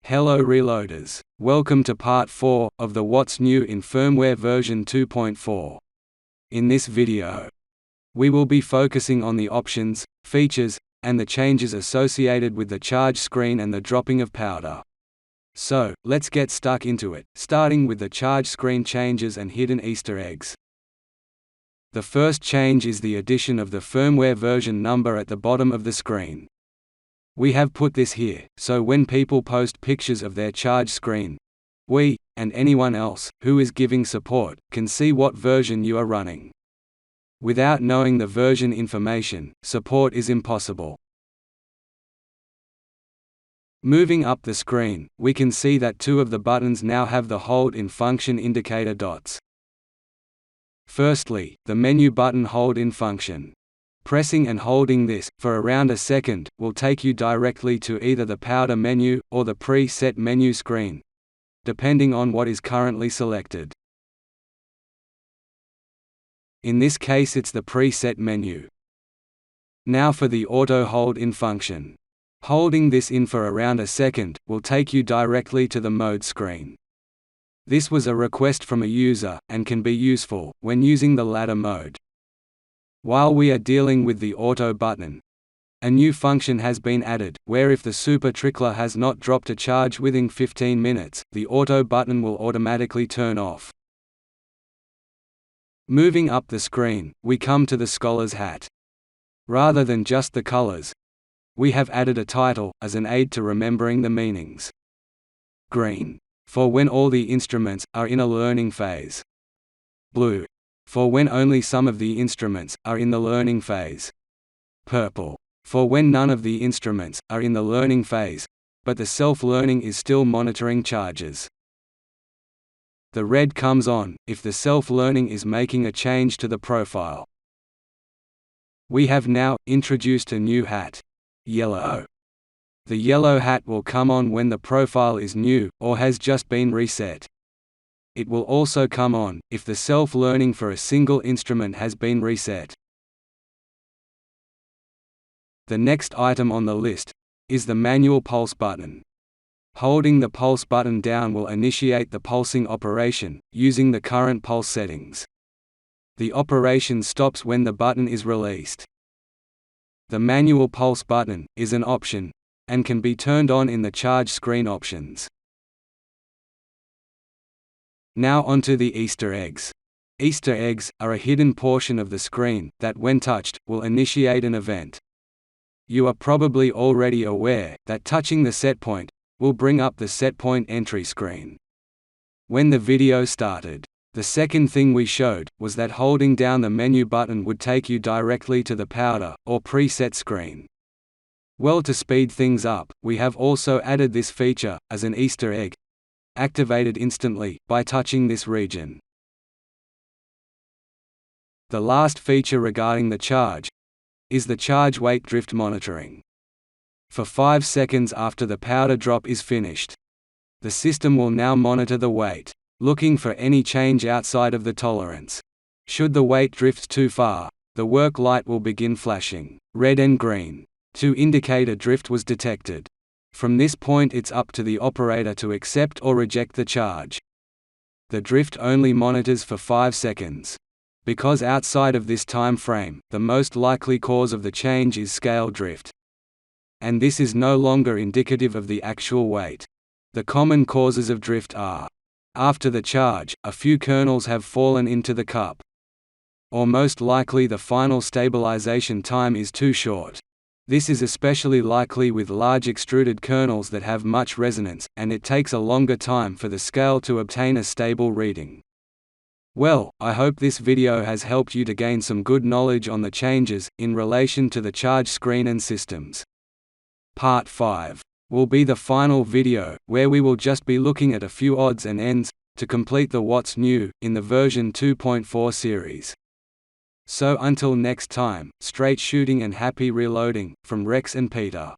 Hello Reloaders! Welcome to part 4 of the What's New in Firmware version 2.4. In this video, we will be focusing on the options, features, and the changes associated with the charge screen and the dropping of powder. So, let's get stuck into it, starting with the charge screen changes and hidden Easter eggs. The first change is the addition of the firmware version number at the bottom of the screen. We have put this here, so when people post pictures of their charge screen, we, and anyone else, who is giving support, can see what version you are running. Without knowing the version information, support is impossible. Moving up the screen, we can see that two of the buttons now have the hold-in function indicator dots. Firstly, the menu button hold-in function. Pressing and holding this, for around a second, will take you directly to either the powder menu, or the pre-set menu screen, depending on what is currently selected. In this case it's the preset menu. Now for the auto hold-in function. Holding this in for around a second, will take you directly to the mode screen. This was a request from a user, and can be useful, when using the ladder mode. While we are dealing with the auto button, a new function has been added, where if the super trickler has not dropped a charge within 15 minutes, the auto button will automatically turn off. Moving up the screen, we come to the scholar's hat. Rather than just the colors, we have added a title, as an aid to remembering the meanings. Green, for when all the instruments are in a learning phase. Blue, for when only some of the instruments are in the learning phase. Purple, for when none of the instruments are in the learning phase, but the self-learning is still monitoring charges. The red comes on, if the self-learning is making a change to the profile. We have now introduced a new hat. Yellow. The yellow hat will come on when the profile is new, or has just been reset. It will also come on, if the self-learning for a single instrument has been reset. The next item on the list is the manual pulse button. Holding the pulse button down will initiate the pulsing operation, using the current pulse settings. The operation stops when the button is released. The manual pulse button is an option, and can be turned on in the charge screen options. Now onto the Easter eggs. Easter eggs are a hidden portion of the screen that, when touched, will initiate an event. You are probably already aware that touching the setpoint will bring up the setpoint entry screen. When the video started, the second thing we showed was that holding down the menu button would take you directly to the powder or preset screen. Well, to speed things up, we have also added this feature as an Easter egg, activated instantly by touching this region. The last feature regarding the charge is the charge weight drift monitoring. For 5 seconds after the powder drop is finished, the system will now monitor the weight, looking for any change outside of the tolerance. Should the weight drift too far, the work light will begin flashing red and green to indicate a drift was detected. From this point it's up to the operator to accept or reject the charge. The drift only monitors for 5 seconds. Because outside of this time frame, the most likely cause of the change is scale drift. And this is no longer indicative of the actual weight. The common causes of drift are: after the charge, a few kernels have fallen into the cup. Or most likely the final stabilization time is too short. This is especially likely with large extruded kernels that have much resonance, and it takes a longer time for the scale to obtain a stable reading. Well, I hope this video has helped you to gain some good knowledge on the changes in relation to the charge screen and systems. Part 5 will be the final video, where we will just be looking at a few odds and ends to complete the What's New in the version 2.4 series. So until next time, straight shooting and happy reloading, from Rex and Peter.